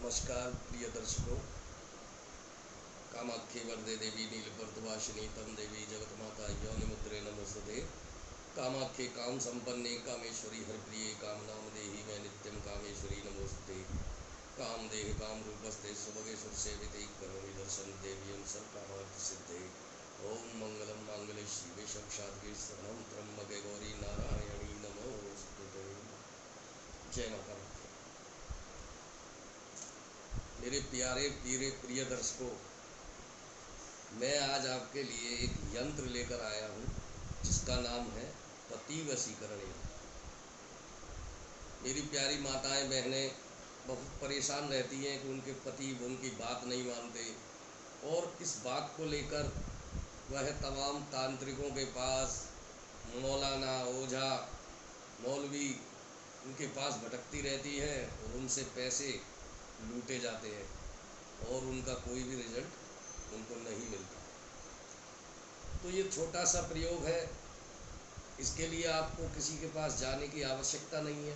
नमस्कार प्रिय दर्शकों। कामाख्ये वरदे देवी नीलपर्तवासिनी तम देवी जगतमाता योनिमुद्रे नमोस्तुते। कामाख्ये काम संपन्ने कामेश्वरी हरप्रिये कामनाम देहि मैं नित्यम कामेश्वरी नमोस्तुते। कामदेह काम रूपस्ते सुभगेश्वर सेविते करोमि दर्शन देवीयं सर्वकामार्थ सिद्धे। ओम मंगलम मांगल्ये शिवे साक्षात्के शरणं त्र्यंबके गौरी नारायणी नमोस्तुते। जय माता। मेरे प्यारे प्रिय दर्शकों, मैं आज आपके लिए एक यंत्र लेकर आया हूँ जिसका नाम है पति वशीकरण यंत्र। मेरी प्यारी माताएं बहनें बहुत परेशान रहती हैं कि उनके पति उनकी बात नहीं मानते, और इस बात को लेकर वह तमाम तांत्रिकों के पास, मौलाना, ओझा, मौलवी उनके पास भटकती रहती है और उनसे पैसे लूटे जाते हैं और उनका कोई भी रिजल्ट उनको नहीं मिलता। तो ये छोटा सा प्रयोग है, इसके लिए आपको किसी के पास जाने की आवश्यकता नहीं है।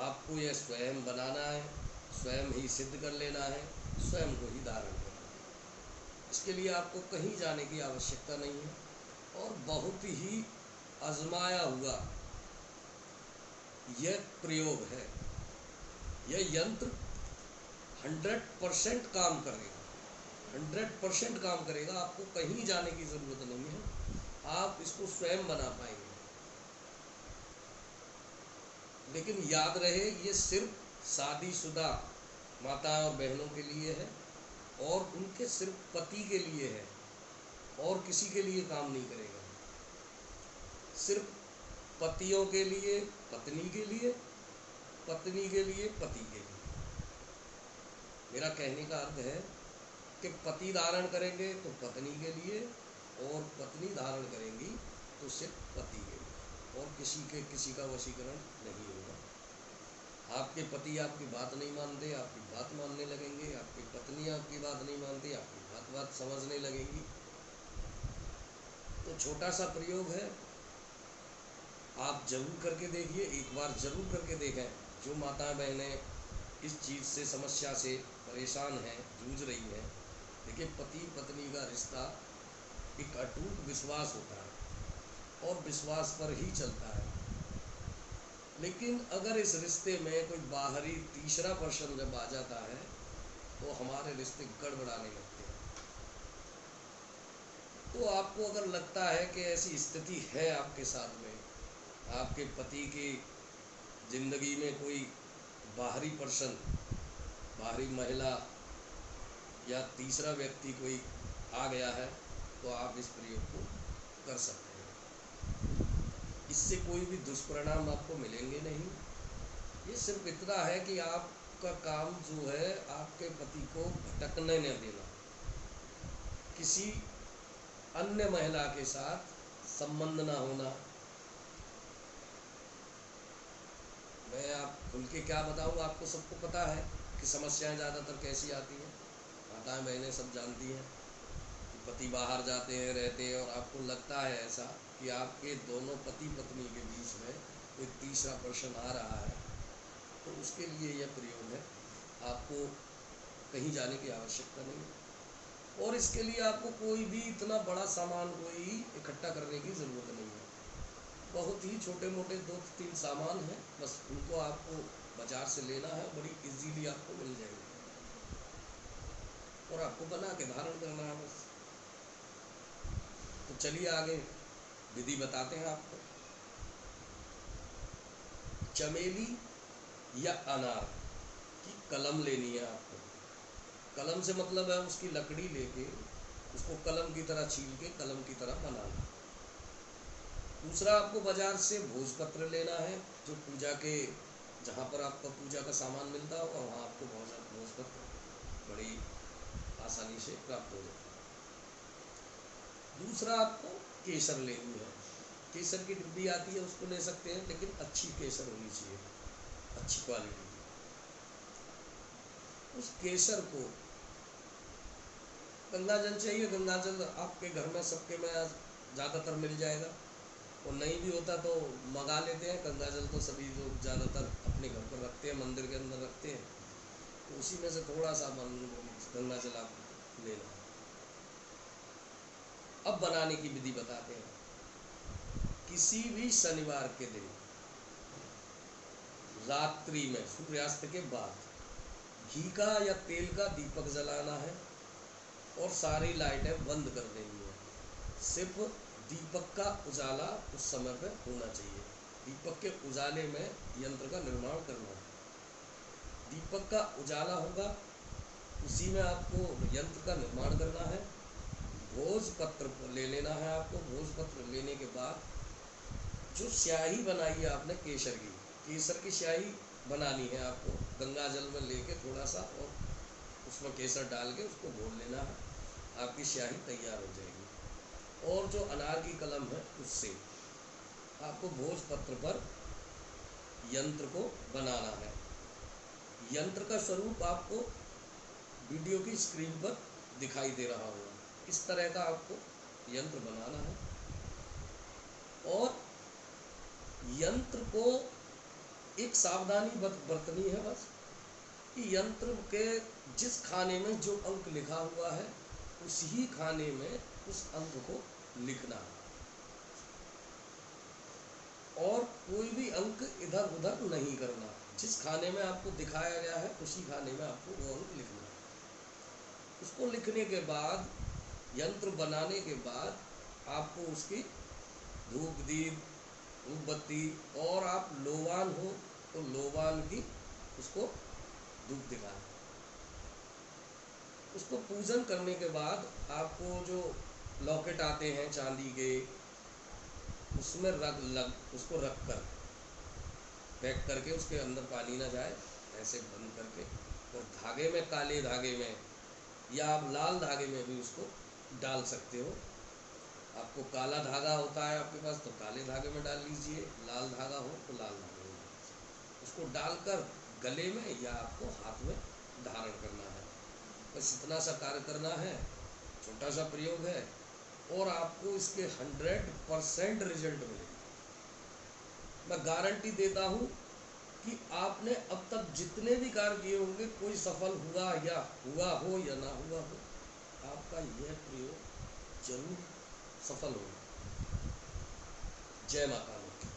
आपको यह स्वयं बनाना है, स्वयं ही सिद्ध कर लेना है, स्वयं को ही धारण करना है। इसके लिए आपको कहीं जाने की आवश्यकता नहीं है और बहुत ही आजमाया हुआ यह प्रयोग है। यह यंत्र 100% काम करेगा, 100% काम करेगा। आपको कहीं जाने की ज़रूरत नहीं है, आप इसको स्वयं बना पाएंगे। लेकिन याद रहे, ये सिर्फ शादीशुदा माता और बहनों के लिए है और उनके सिर्फ पति के लिए है, और किसी के लिए काम नहीं करेगा। सिर्फ पतियों के लिए पत्नी के लिए, पत्नी के लिए पति के लिए। मेरा कहने का अर्थ है कि पति धारण करेंगे तो पत्नी के लिए, और पत्नी धारण करेंगी तो सिर्फ पति के लिए, और किसी का वशीकरण नहीं होगा। आपके पति आपकी बात नहीं मानते, आपकी बात मानने लगेंगे। आपकी पत्नी आपकी बात नहीं मानती, आपकी बात समझने लगेंगी। तो छोटा सा प्रयोग है, आप जरूर करके देखिए, एक बार जरूर करके देखें। जो माता बहनें इस चीज़ से, समस्या से परेशान हैं, जूझ रही हैं। देखिए, पति पत्नी का रिश्ता एक अटूट विश्वास होता है और विश्वास पर ही चलता है। लेकिन अगर इस रिश्ते में कोई बाहरी तीसरा पर्सन जब आ जाता है तो हमारे रिश्ते गड़बड़ाने लगते हैं। तो आपको अगर लगता है कि ऐसी स्थिति है आपके साथ में, आपके पति की ज़िंदगी में कोई बाहरी पर्सन, बाहरी महिला या तीसरा व्यक्ति कोई आ गया है, तो आप इस प्रयोग को कर सकते हैं। इससे कोई भी दुष्परिणाम आपको मिलेंगे नहीं। ये सिर्फ इतना है कि आपका काम जो है, आपके पति को भटकने न देना, किसी अन्य महिला के साथ संबंध ना होना। मैं आप खुल के क्या बताऊँ, आपको सबको पता है कि समस्याएं ज़्यादातर कैसी आती हैं। माताएं बहनें सब जानती हैं कि पति बाहर जाते हैं, रहते हैं, और आपको लगता है ऐसा कि आपके दोनों पति पत्नी के बीच में कोई तीसरा पर्सन आ रहा है। तो उसके लिए यह प्रयोग है, आपको कहीं जाने की आवश्यकता नहीं है, और इसके लिए आपको कोई भी इतना बड़ा सामान कोई इकट्ठा करने की ज़रूरत नहीं है। बहुत ही छोटे मोटे 2-3 सामान हैं, बस उनको आपको बाज़ार से लेना है, बड़ी इजीली आपको मिल जाएगी, और आपको बना के धारण करना है बस। तो चलिए आगे विधि बताते हैं आपको। चमेली या अनार की कलम लेनी है आपको। कलम से मतलब है उसकी लकड़ी लेके उसको कलम की तरह छील के कलम की तरह बनाना। दूसरा, आपको बाजार से भोजपत्र लेना है, जो पूजा के, जहाँ पर आपका पूजा का सामान मिलता होगा वहाँ आपको भोजपत्र बड़ी आसानी से प्राप्त हो जाए। दूसरा, आपको केसर लेनी है। केसर की डिब्बी आती है, उसको ले सकते हैं, लेकिन अच्छी केसर होनी चाहिए, अच्छी क्वालिटी की। उस केसर को, गंगा जल चाहिए, गंगा जल आपके घर में सबके में ज़्यादातर मिल जाएगा, और नहीं भी होता तो मंगा लेते हैं। गंगा जल तो सभी लोग ज़्यादातर अपने घर पर रखते हैं, मंदिर के अंदर रखते हैं। तो उसी में से थोड़ा सा गंगा जल आप लेना। अब बनाने की विधि बताते हैं। किसी भी शनिवार के दिन रात्रि में सूर्यास्त के बाद घी का या तेल का दीपक जलाना है और सारी लाइटें बंद कर देनी है। सिर्फ दीपक का उजाला उस समय पे होना चाहिए। दीपक के उजाले में यंत्र का निर्माण करना है। दीपक का उजाला होगा, उसी में आपको यंत्र का निर्माण करना है। भोजपत्र ले लेना है आपको। भोजपत्र लेने के बाद जो स्याही बनाई है आपने केसर की स्याही बनानी है आपको। गंगा जल में लेके थोड़ा सा और उसमें केसर डाल के उसको घोल लेना है, आपकी स्याही तैयार हो जाएगी। और जो अनार की कलम है उससे आपको भोजपत्र पर यंत्र को बनाना है। यंत्र का स्वरूप आपको वीडियो की स्क्रीन पर दिखाई दे रहा होगा। इस तरह का आपको यंत्र बनाना है और यंत्र को एक सावधानी बरतनी है बस कि यंत्र के जिस खाने में जो अंक लिखा हुआ है उसी खाने में उस अंक को लिखना है और कोई भी अंक इधर उधर नहीं करना। जिस खाने में आपको दिखाया गया है उसी खाने में आपको वो अंक लिखना है। उसको लिखने के बाद, यंत्र बनाने के बाद आपको उसकी धूप दीप, धूप बत्ती और आप लोबान हो तो लोबान की उसको धूप दिखाएं। उसको पूजन करने के बाद आपको जो लॉकेट आते हैं चांदी के, उसमें उसको रख कर पैक करके उसके अंदर पानी ना जाए ऐसे बंद करके, और धागे में, काले धागे में या आप लाल धागे में भी उसको डाल सकते हो। आपको काला धागा होता है आपके पास तो काले धागे में डाल लीजिए, लाल धागा हो तो लाल धागे में उसको डालकर गले में या आपको हाथ में धारण करना है। बस इतना सा कार्य करना है, छोटा सा प्रयोग है और आपको इसके 100% रिजल्ट मिलेगा। मैं गारंटी देता हूँ कि आपने अब तक जितने भी कार्य किए होंगे कोई सफल हुआ हो या ना हुआ हो, आपका यह प्रयोग जरूर सफल होगा। जय माता दी।